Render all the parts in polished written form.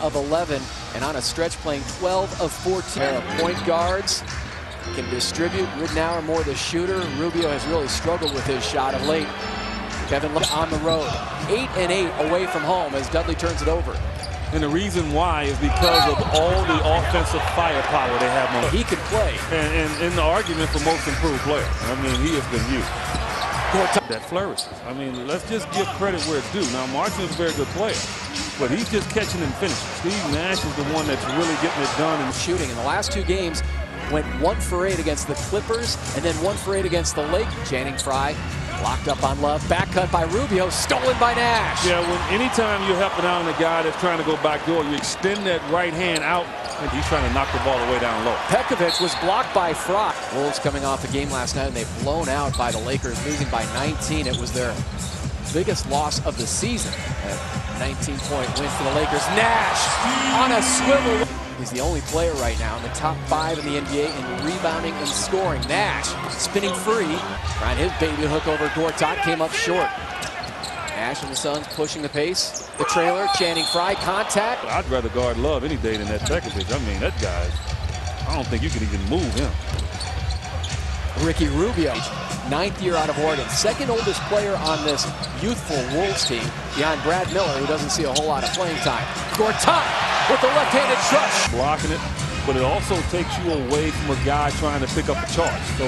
of 11, and on a stretch playing 12 of 14. Pair of point guards can distribute. Ridnour more the shooter. Rubio has really struggled with his shot of late. Kevin Love on the road, 8 and 8 away from home as Dudley turns it over. And the reason why is because of all the offensive firepower they have on. He can play. And in the argument for most improved player, I mean, he has been used. That flourishes. I mean, let's just give credit where it's due. Now, Martin is a very good player, but he's just catching and finishing. Steve Nash is the one that's really getting it done. And shooting in the last 2 games went 1 for 8 against the Clippers and then 1 for 8 against the Lake. Channing Frye locked up on Love. Back cut by Rubio, stolen by Nash. Yeah, anytime you're helping out on a guy that's trying to go back door, you extend that right hand out, and he's trying to knock the ball away down low. Pekovic was blocked by Frye. Wolves coming off the game last night, and they've blown out by the Lakers, losing by 19. It was their biggest loss of the season. A 19-point win for the Lakers. Nash on a swivel. He's the only player right now in the top 5 in the NBA in rebounding and scoring. Nash spinning free. Trying his baby hook over Gortat, came up short. Nash and the Suns pushing the pace. The trailer, Channing Frye, contact. I'd rather guard Love any day than that Pekovic. I mean, that guy, I don't think you can even move him. Ricky Rubio, 9th year out of Oregon, 2nd oldest player on this youthful Wolves team, behind Brad Miller, who doesn't see a whole lot of playing time. Gortat with the left-handed crush. Blocking it, but it also takes you away from a guy trying to pick up a charge. So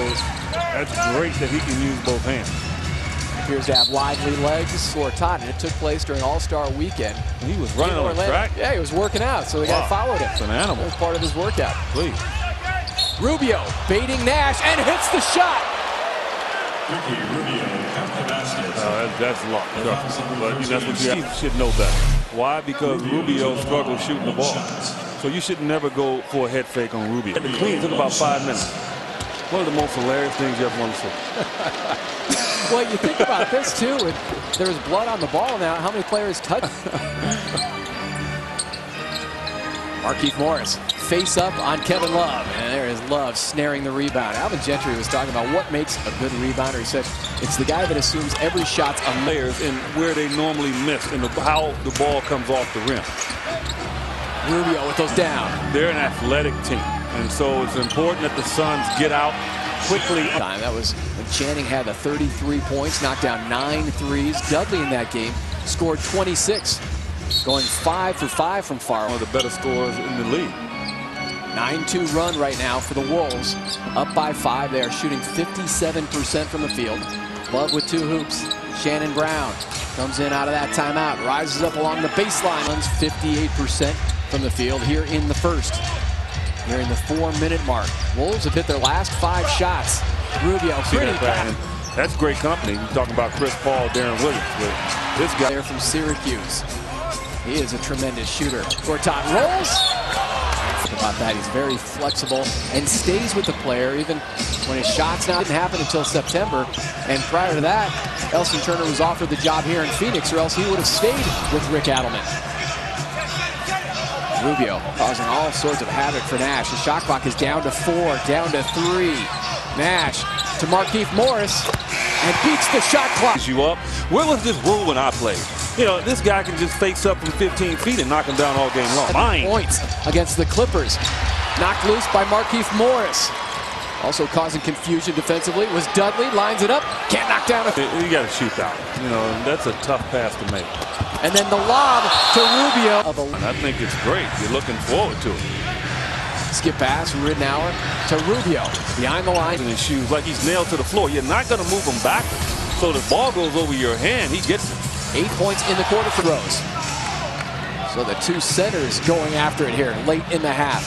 that's great that he can use both hands. Appears to have lively legs. Gortat, and it took place during All-Star Weekend. And he was running on the track. Yeah, he was working out, so the guy followed him. It's an animal. That was part of his workout. Please. Rubio baiting Nash and hits the shot. Ricky Rubio at the basket. That's luck. But that's what you should know better. Why? Because Rubio struggles shooting the ball. So you should never go for a head fake on Rubio. The clean took about 5 minutes. One of the most hilarious things you ever want to see. Well, you think about this too. There's blood on the ball now. How many players touch? Markieff Morris face up on Kevin Love, and there is Love snaring the rebound. Alvin Gentry was talking about what makes a good rebounder. He said it's the guy that assumes every shot's a layers in where they normally miss and how the ball comes off the rim. Rubio with those down. They're an athletic team, and so it's important that the Suns get out quickly. That was when Channing had the 33 points, knocked down 9 threes. Dudley in that game scored 26, going 5 for 5 from far. One of the better scorers in the league. 9-2 run right now for the Wolves. Up by 5. They are shooting 57% from the field. Love with 2 hoops. Shannon Brown comes in out of that timeout. Rises up along the baseline. Runs 58% from the field here in the first. Nearing the 4-minute mark. Wolves have hit their last 5 shots. Rubio, pretty bad. That's great company. You're talking about Chris Paul, Darren Williams. But this guy there from Syracuse. He is a tremendous shooter. Gortat rolls. About that, he's very flexible and stays with the player even when his shots didn't happen until September. And prior to that, Elson Turner was offered the job here in Phoenix, or else he would have stayed with Rick Adelman. Rubio causing all sorts of havoc for Nash. The shot clock is down to 4, down to 3. Nash to Markieff Morris and beats the shot clock. You up? Where was this rule when I played? You know, this guy can just face up from 15 feet and knock him down all game long. Points against the Clippers. Knocked loose by Markieff Morris. Also causing confusion defensively was Dudley. Lines it up. Can't knock down a... You got to shoot out. You know, that's a tough pass to make. And then the lob to Rubio. And I think it's great. You're looking forward to it. Skip pass from Ridnour to Rubio. Behind the line. In his shoes like he's nailed to the floor. You're not going to move him backwards. So the ball goes over your hand. He gets it. 8 points in the quarter for Rose. So the 2 centers going after it here late in the half.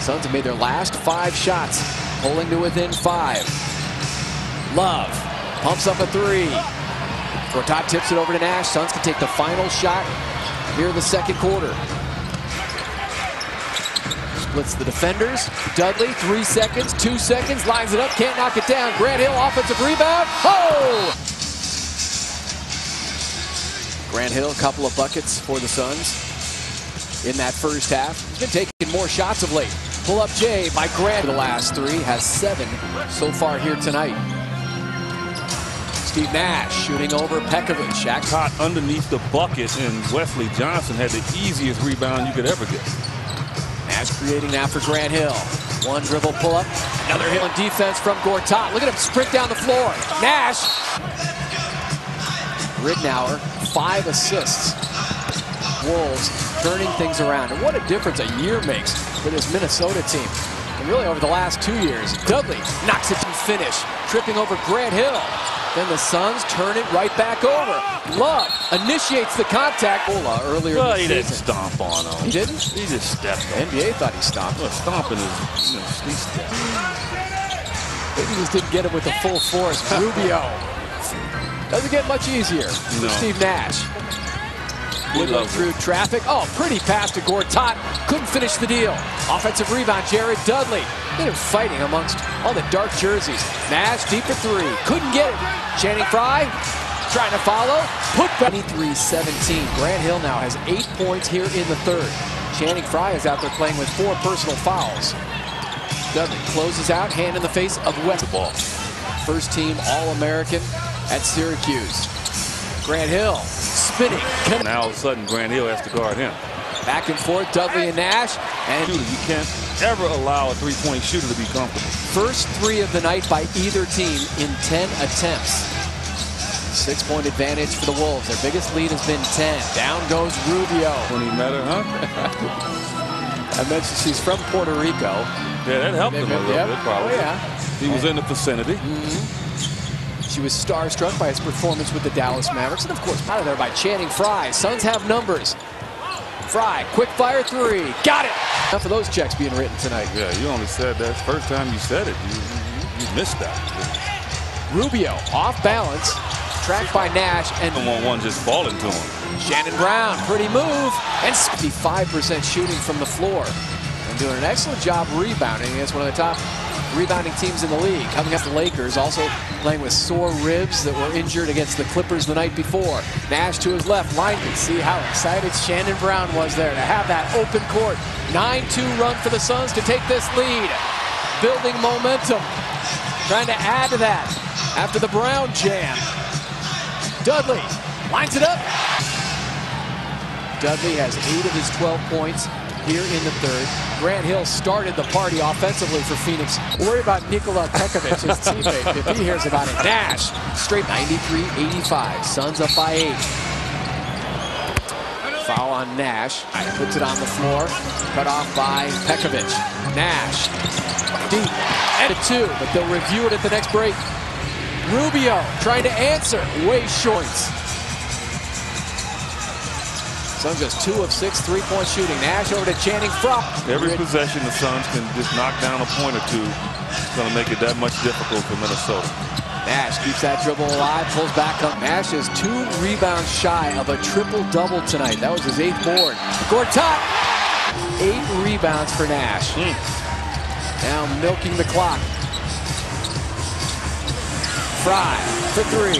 Suns have made their last 5 shots, pulling to within 5. Love pumps up a 3. Gortat tips it over to Nash. Suns can take the final shot here in the second quarter. Splits the defenders. Dudley, 3 seconds, 2 seconds, lines it up, can't knock it down. Grant Hill, offensive rebound. Oh! Grant Hill, a couple of buckets for the Suns in that first half. He's been taking more shots of late. Pull up Jay by Grant. The last 3, has 7 so far here tonight. Steve Nash shooting over Pekovic. Shaq's caught underneath the bucket, and Wesley Johnson had the easiest rebound you could ever get. Nash creating now for Grant Hill. One dribble pull up, another hit on defense from Gortat. Look at him sprint down the floor. Nash. Ridnour, 5 assists. Wolves turning things around. And what a difference a year makes for this Minnesota team. And really over the last 2 years, Dudley knocks it to finish, tripping over Grant Hill. Then the Suns turn it right back over. Love initiates the contact. Earlier in the season. He didn't stomp on him. He didn't? He just stepped The NBA thought he stomped. Well, stomping is, he stepped. Maybe he just didn't get him with the full force. Rubio. Doesn't get much easier for Steve Nash. Woodland through traffic. Oh, pretty pass to Gortat. Couldn't finish the deal. Offensive rebound, Jared Dudley. They're fighting amongst all the dark jerseys. Nash deep for 3. Couldn't get it. Channing Frye trying to follow. Put back 23-17. Grant Hill now has 8 points here in the third. Channing Frye is out there playing with 4 personal fouls. Dudley closes out, hand in the face of West. Ball. First team All-American at Syracuse. Grant Hill spinning. Now all of a sudden Grant Hill has to guard him. Back and forth, Dudley and Nash. And you can't ever allow a three-point shooter to be comfortable. First 3 of the night by either team in 10 attempts. 6-point advantage for the Wolves. Their biggest lead has been 10. Down goes Rubio. When he met her, huh? I mentioned she's from Puerto Rico. Yeah, that helped him a little bit, probably. Oh, yeah. He was in the vicinity. She was starstruck by his performance with the Dallas Mavericks. And, of course, out of there by Channing Frye. Suns have numbers. Frye, quick fire 3. Got it! Enough of those checks being written tonight. Yeah, you only said that. First time you said it, you missed that. Rubio, off balance. Tracked by Nash. And one just falling to him. Shannon Brown, pretty move. And 55% shooting from the floor. And doing an excellent job rebounding against one of the top rebounding teams in the league. Coming up the Lakers, also playing with sore ribs that were injured against the Clippers the night before. Nash to his left, line. See how excited Shannon Brown was there to have that open court. 9-2 run for the Suns to take this lead. Building momentum. Trying to add to that after the Brown jam. Dudley lines it up. Dudley has 8 of his 12 points here in the third. Grant Hill started the party offensively for Phoenix. Worry about Nikola Pekovic, his teammate, if he hears about it. Nash, straight 93-85. Suns up by 8. Foul on Nash. Puts it on the floor. Cut off by Pekovic. Nash, deep, and a 2, but they'll review it at the next break. Rubio trying to answer, way short. Suns just 2 of 6 3-point shooting. Nash over to Channing Frye. Every possession the Suns can just knock down a point or 2. It's going to make it that much difficult for Minnesota. Nash keeps that dribble alive, pulls back up. Nash is 2 rebounds shy of a triple-double tonight. That was his 8th board. Gortat, 8 rebounds for Nash. Now milking the clock. Frye for 3.